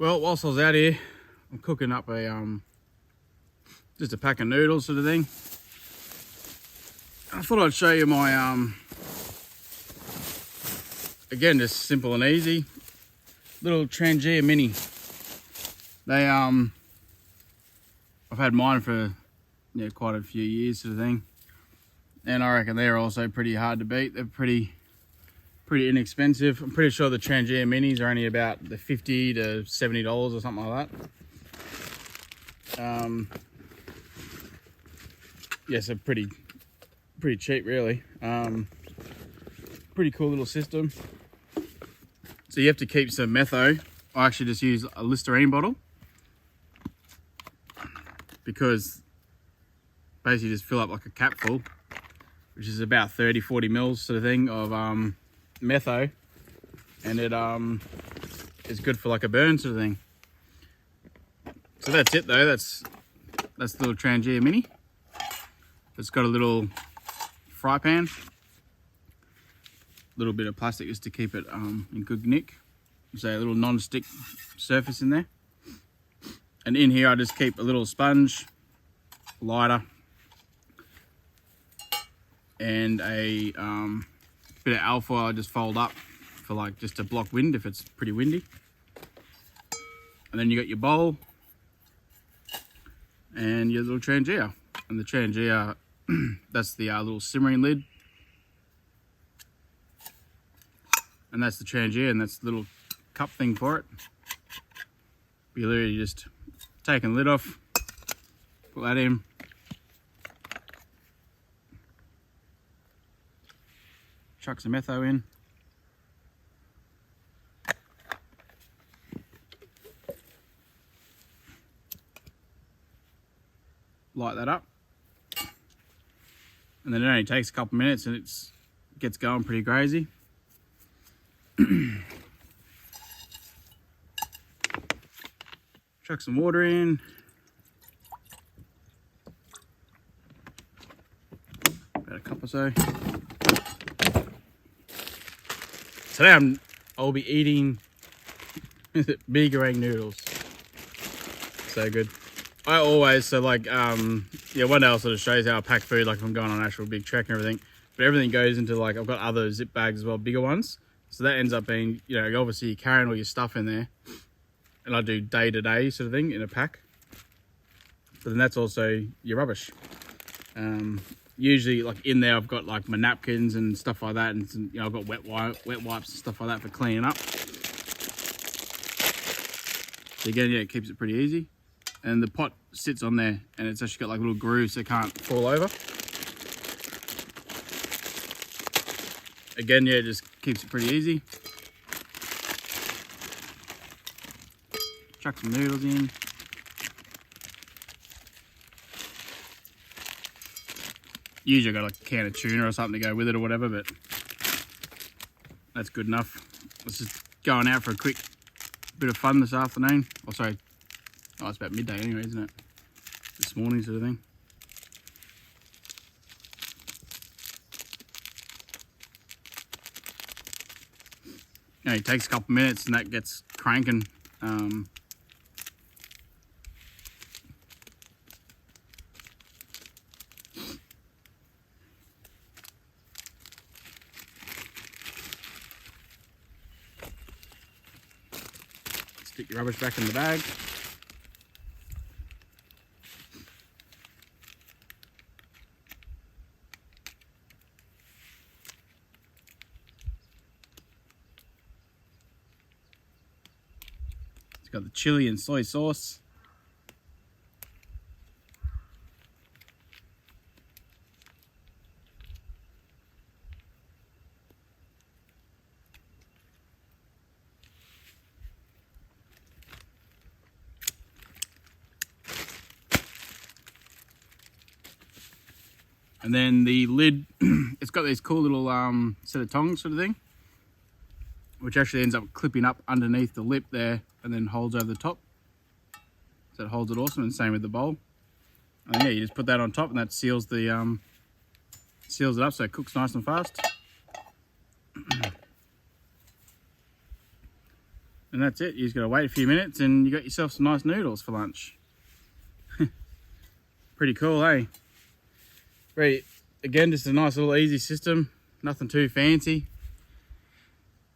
Well, whilst I was out here, I'm cooking up a just a pack of noodles sort of thing. I thought I'd show you my again, just simple and easy little Trangia Mini. They I've had mine for quite a few years sort of thing, and I reckon they're also pretty hard to beat. They're pretty inexpensive. I'm pretty sure the Trangia Minis are only about the $50 to $70 or something like that. Yeah, so pretty cheap really. Pretty cool little system. So you have to keep some metho. I actually just use a Listerine bottle because basically just fill up like a cap full, which is about 30-40 mils sort of thing of metho, and it is good for like a burn sort of thing. So that's it though. That's the little Trangia Mini. It's got a little fry pan, a little bit of plastic just to keep it in good nick. So a little non-stick surface in there. And in here I just keep a little sponge, lighter, and a bit of alfoil I just fold up for like just to block wind if it's pretty windy. And then you got your bowl and your little Trangia. And the Trangia, that's the little simmering lid. And that's the Trangia, and that's the little cup thing for it. You literally just taking the lid off, put that in. Chuck some metho in. Light that up. And then it only takes a couple minutes and it gets going pretty crazy. Chuck some water in. About a cup or so. Today I'll be eating bee goreng noodles. So good. I always, so like, one day I'll sort of show you how I pack food, like if I'm going on an actual big trek and everything. But everything goes into like, I've got other zip bags as well, bigger ones. So that ends up being, obviously you're carrying all your stuff in there. And I do day to day sort of thing in a pack. But then that's also your rubbish. Usually like in there I've got like my napkins and stuff like that. And I've got wet wipes and stuff like that for cleaning up. So again, it keeps it pretty easy. And the pot sits on there and it's actually got like little grooves so it can't fall over. Again, it just keeps it pretty easy. Chuck some noodles in. Usually I've got a can of tuna or something to go with it or whatever, but that's good enough. Let's just going out for a quick bit of fun this afternoon. Oh, sorry. Oh, it's about midday anyway, isn't it? This morning sort of thing. It takes a couple of minutes and that gets cranking. Stick your rubbish back in the bag. It's got the chili and soy sauce. And then the lid, it's got these cool little set of tongs sort of thing, which actually ends up clipping up underneath the lip there and then holds over the top. So it holds it awesome, and same with the bowl. And yeah, you just put that on top and that seals the seals it up so it cooks nice and fast. And that's it. You just got to wait a few minutes and you got yourself some nice noodles for lunch. Pretty cool, eh? Very, again, just a nice little easy system. Nothing too fancy.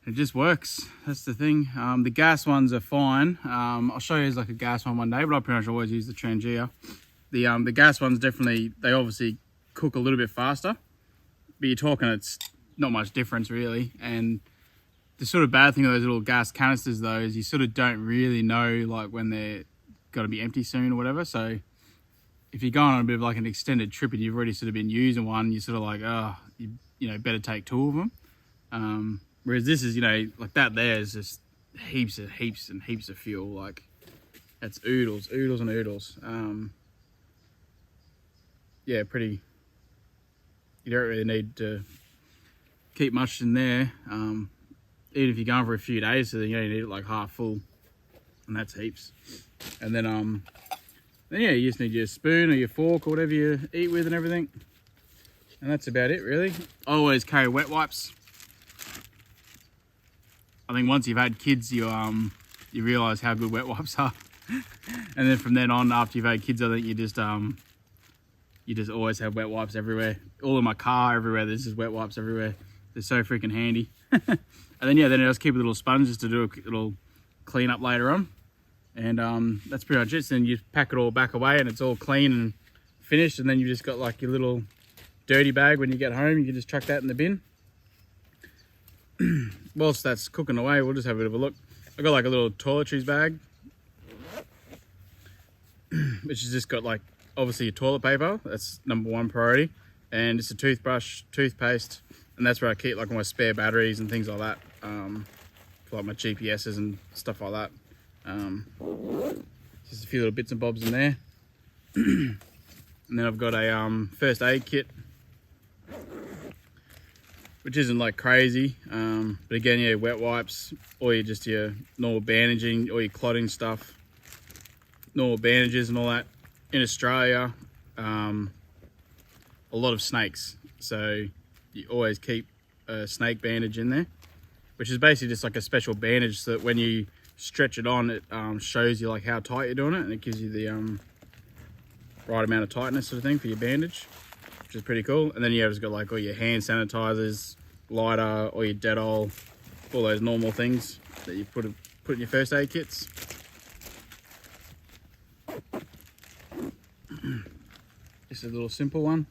It just works. That's the thing. The gas ones are fine. I'll show you like a gas one day, but I pretty much always use the Trangia. The gas ones definitely, they obviously cook a little bit faster, but you're talking it's not much difference really. And the sort of bad thing of those little gas canisters though is you sort of don't really know like when they're got to be empty soon or whatever. So if you're going on a bit of like an extended trip and you've already sort of been using one, you're sort of like, oh, you know, better take 2 of them. Whereas this is, you know, like that there is just heaps of fuel. Like that's oodles and oodles. Yeah, pretty, you don't really need to keep much in there. Even if you're going for a few days, so then you only need it like half full, and that's heaps. And then yeah, you just need your spoon or your fork or whatever you eat with and everything. And that's about it really. I always carry wet wipes. I think once you've had kids, you realise how good wet wipes are. And then from then on, after you've had kids, I think you just always have wet wipes everywhere. All in my car, everywhere, there's just wet wipes everywhere. They're so freaking handy. And then yeah, then I just keep a little sponge just to do a little clean up later on. And that's pretty much it. So then you pack it all back away and it's all clean and finished. And then you've just got like your little dirty bag when you get home. You can just chuck that in the bin. Whilst that's cooking away, we'll just have a bit of a look. I've got like a little toiletries bag, which has just got like obviously your toilet paper. That's #1 priority. And just a toothbrush, toothpaste. And that's where I keep like my spare batteries and things like that. For like my GPSs and stuff like that. Just a few little bits and bobs in there. And then I've got a first aid kit, which isn't like crazy, but again, yeah, wet wipes, or your normal bandaging, or your clotting stuff, normal bandages and all that. In Australia, a lot of snakes, so you always keep a snake bandage in there, which is basically just like a special bandage so that when you stretch it on, it shows you like how tight you're doing it, and it gives you the right amount of tightness sort of thing for your bandage, which is pretty cool. And then you just got like all your hand sanitizers, lighter, or your Dettol, all those normal things that you put in your first aid kits. Just a little simple one.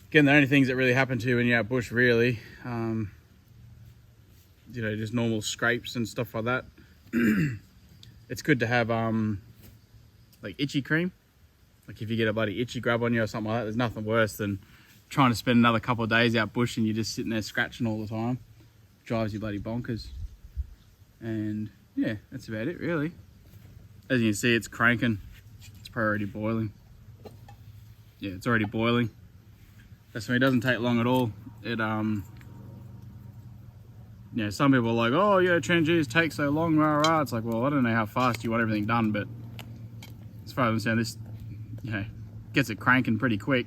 Again, the only things that really happen to you when you're out bush really, you know, just normal scrapes and stuff like that. It's good to have like itchy cream. Like if you get a bloody itchy grub on you or something like that, there's nothing worse than trying to spend another couple of days out bush and you're just sitting there scratching all the time. Drives you bloody bonkers. And yeah, that's about it really. As you can see, it's cranking. It's probably already boiling. Yeah, it's already boiling. That's why it doesn't take long at all. It you know, some people are like, oh yeah, Trangias take so long, rah rah. It's like, well, I don't know how fast you want everything done, but as far as I understand, this, you know, gets it cranking pretty quick.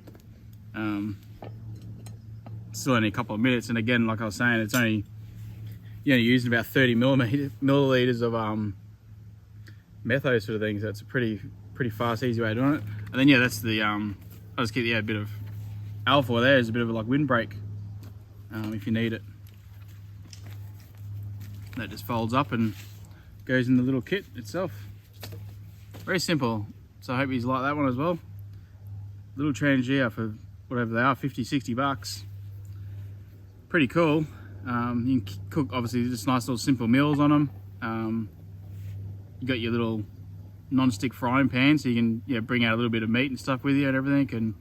Still only a couple of minutes, and again, like I was saying, it's only, you know, using about 30 milliliters of metho sort of thing, so it's a pretty fast, easy way of doing it. And then yeah, that's the I just keep a bit of alpha there is a bit of a like windbreak if you need it. That just folds up and goes in the little kit itself. Very simple. So I hope you like that one as well. Little Trangia for whatever they are, 50, 60 bucks. Pretty cool. You can cook obviously just nice little simple meals on them. You got your little non-stick frying pan, so you can bring out a little bit of meat and stuff with you and everything, and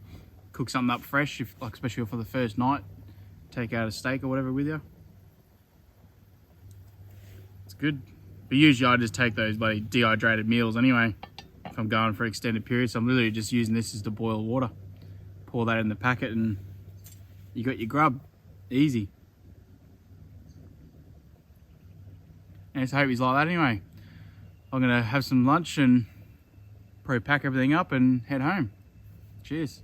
cook something up fresh, like especially for the first night. Take out a steak or whatever with you. It's good. But usually I just take those bloody dehydrated meals anyway if I'm going for extended periods. So I'm literally just using this as to boil water. Pour that in the packet and you got your grub. Easy. And so I hope he's like that anyway. I'm gonna have some lunch and probably pack everything up and head home. Cheers.